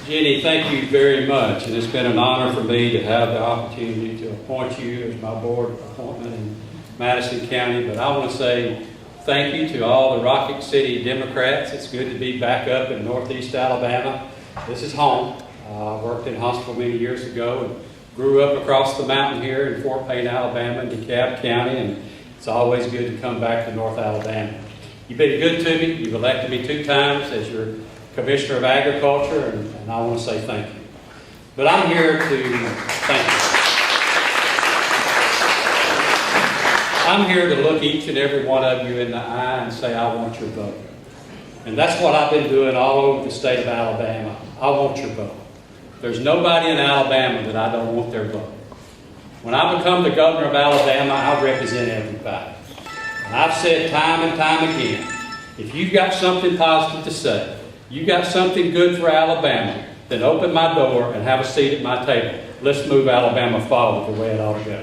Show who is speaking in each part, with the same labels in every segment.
Speaker 1: Jenny, thank you very much, and it's been an honor for me to have the opportunity to appoint you as my board appointment in Madison County. But I want to say thank you to all the Rocket City Democrats. It's good to be back up in Northeast Alabama. This is home. I worked in Huntsville many years ago and grew up across the mountain here in Fort Payne, Alabama, in DeKalb County, and it's always good to come back to North Alabama. You've been good to me. You've elected me 2 times as your Commissioner of Agriculture, and I want to say thank you. But I'm here to thank you. I'm here to look each and every one of you in the eye and say, I want your vote. And that's what I've been doing all over the state of Alabama. I want your vote. There's nobody in Alabama that I don't want their vote. When I become the governor of Alabama, I represent everybody. And I've said time and time again, if you've got something positive to say, you got something good for Alabama, then open my door and have a seat at my table. Let's move Alabama forward the way it ought to go.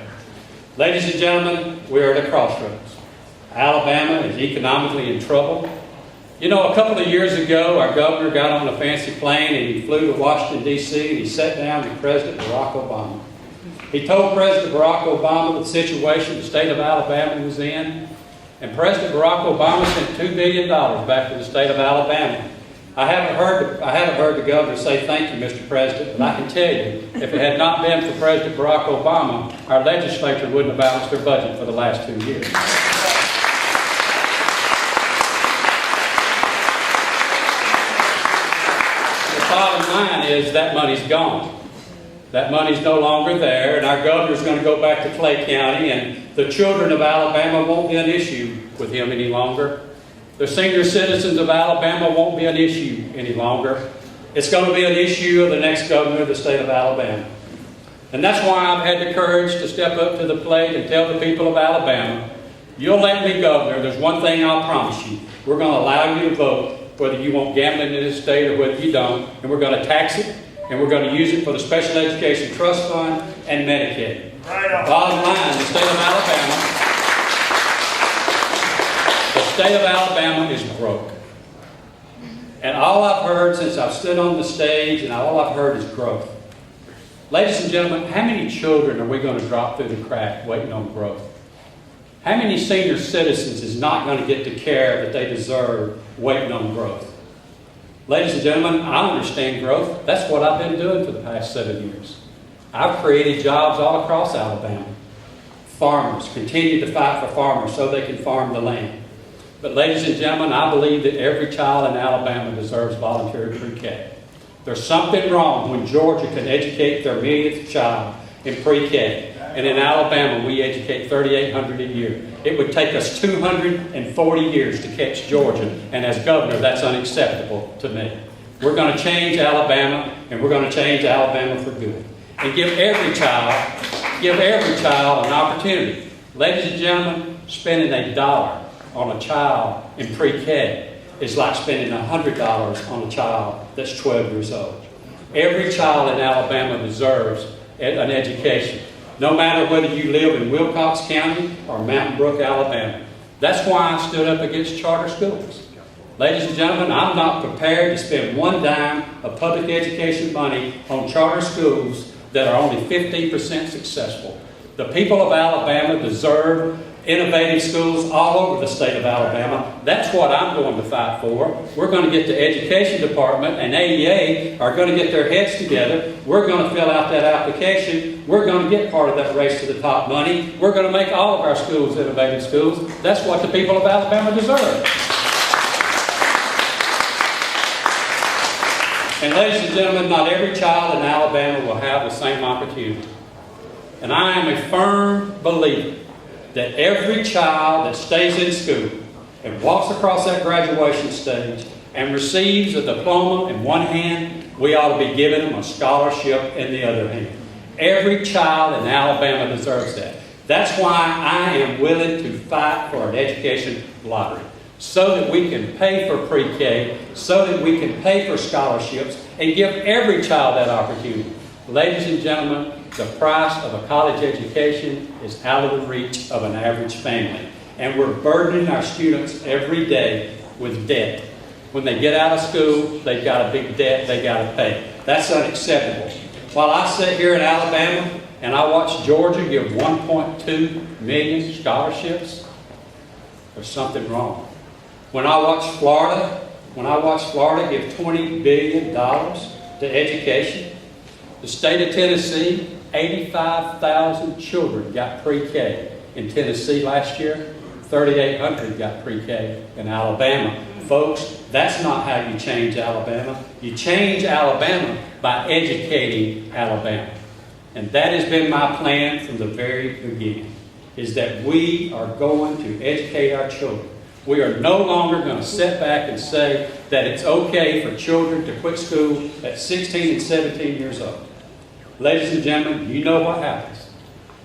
Speaker 1: Ladies and gentlemen, we're at a crossroads. Alabama is economically in trouble. You know, a couple of years ago, our governor got on a fancy plane and he flew to Washington, D.C., and he sat down with President Barack Obama. He told President Barack Obama the situation the state of Alabama was in, and President Barack Obama sent $2 billion back to the state of Alabama. I haven't heard the governor say thank you, Mr. President, but I can tell you, if it had not been for President Barack Obama, our legislature wouldn't have balanced their budget for the last 2 years. The bottom line is that money's gone. That money's no longer there, and our governor's going to go back to Clay County, and the children of Alabama won't be an issue with him any longer. The senior citizens of Alabama won't be an issue any longer. It's going to be an issue of the next governor of the state of Alabama. And that's why I've had the courage to step up to the plate and tell the people of Alabama, you'll let me governor. There's one thing I'll promise you. We're going to allow you to vote whether you want gambling in this state or whether you don't. And we're going to tax it, and we're going to use it for the Special Education Trust Fund and Medicaid. Bottom line, the state of Alabama... The state of Alabama is broke. And all I've heard since I've stood on the stage, and all I've heard is growth. Ladies and gentlemen, how many children are we going to drop through the crack waiting on growth? How many senior citizens is not going to get the care that they deserve waiting on growth? Ladies and gentlemen, I understand growth. That's what I've been doing for the past 7 years. I've created jobs all across Alabama. Farmers continue to fight for farmers so they can farm the land. But ladies and gentlemen, I believe that every child in Alabama deserves voluntary pre-K. There's something wrong when Georgia can educate their millionth child in pre-K. And in Alabama, we educate 3,800 a year. It would take us 240 years to catch Georgia. And as governor, that's unacceptable to me. We're going to change Alabama, and we're going to change Alabama for good. And give every child an opportunity. Ladies and gentlemen, spending $1 on a child in pre-K is like spending $100 on a child that's 12 years old. Every child in Alabama deserves an education, no matter whether you live in Wilcox County or Mountain Brook, Alabama. That's why I stood up against charter schools. Ladies and gentlemen, I'm not prepared to spend one dime of public education money on charter schools that are only 15% successful. The people of Alabama deserve innovative schools all over the state of Alabama. That's what I'm going to fight for. We're going to get the Education Department and AEA are going to get their heads together. We're going to fill out that application. We're going to get part of that race to the top money. We're going to make all of our schools innovative schools. That's what the people of Alabama deserve. And ladies and gentlemen, not every child in Alabama will have the same opportunity. And I am a firm believer that every child that stays in school and walks across that graduation stage and receives a diploma in one hand, we ought to be giving them a scholarship in the other hand. Every child in Alabama deserves that. That's why I am willing to fight for an education lottery, so that we can pay for pre-K, so that we can pay for scholarships and give every child that opportunity. Ladies and gentlemen, the price of a college education is out of the reach of an average family. And we're burdening our students every day with debt. When they get out of school, they've got a big debt they got to pay. That's unacceptable. While I sit here in Alabama and I watch Georgia give 1.2 million scholarships, there's something wrong. When I watch Florida give $20 billion to education, the state of Tennessee, 85,000 children got pre-K in Tennessee last year. 3,800 got pre-K in Alabama. Folks, that's not how you change Alabama. You change Alabama by educating Alabama. And that has been my plan from the very beginning, is that we are going to educate our children. We are no longer going to sit back and say that it's okay for children to quit school at 16 and 17 years old. Ladies and gentlemen, you know what happens.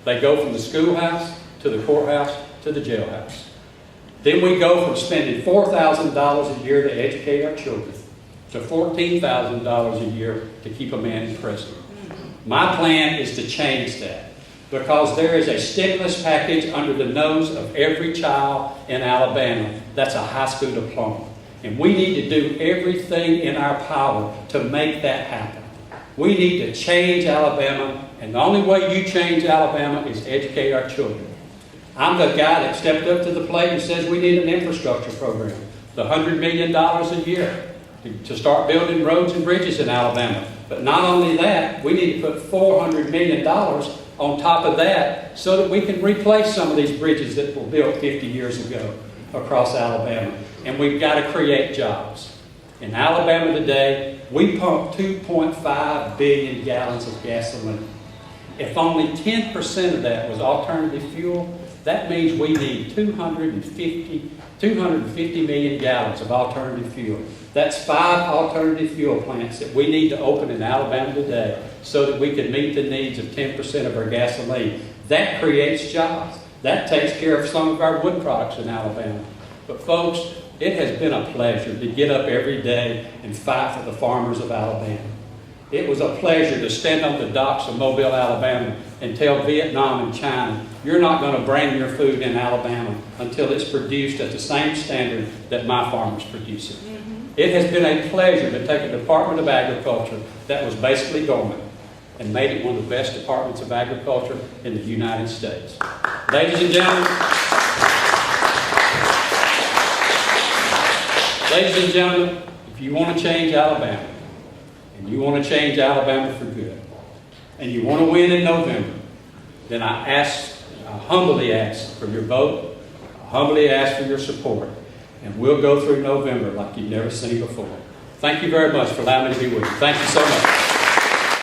Speaker 1: They go from the schoolhouse to the courthouse to the jailhouse. Then we go from spending $4,000 a year to educate our children to $14,000 a year to keep a man in prison. My plan is to change that, because there is a stimulus package under the nose of every child in Alabama. That's a high school diploma. And we need to do everything in our power to make that happen. We need to change Alabama, and the only way you change Alabama is educate our children. I'm the guy that stepped up to the plate and says we need an infrastructure program. The $100 million a year to start building roads and bridges in Alabama. But not only that, we need to put $400 million on top of that so that we can replace some of these bridges that were built 50 years ago across Alabama. And we've got to create jobs. In Alabama today, we pump 2.5 billion gallons of gasoline. If only 10% of that was alternative fuel, that means we need 250 million gallons of alternative fuel. That's 5 alternative fuel plants that we need to open in Alabama today so that we can meet the needs of 10% of our gasoline. That creates jobs. That takes care of some of our wood products in Alabama. But folks, it has been a pleasure to get up every day and fight for the farmers of Alabama. It was a pleasure to stand on the docks of Mobile, Alabama, and tell Vietnam and China, you're not going to bring your food in Alabama until it's produced at the same standard that my farmers produce it. It has been a pleasure to take a Department of Agriculture that was basically dormant and made it one of the best departments of agriculture in the United States. Ladies and gentlemen, if you want to change Alabama, and you want to change Alabama for good, and you want to win in November, then I humbly ask for your vote, I humbly ask for your support, and we'll go through November like you've never seen before. Thank you very much for allowing me to be with you. Thank you so much.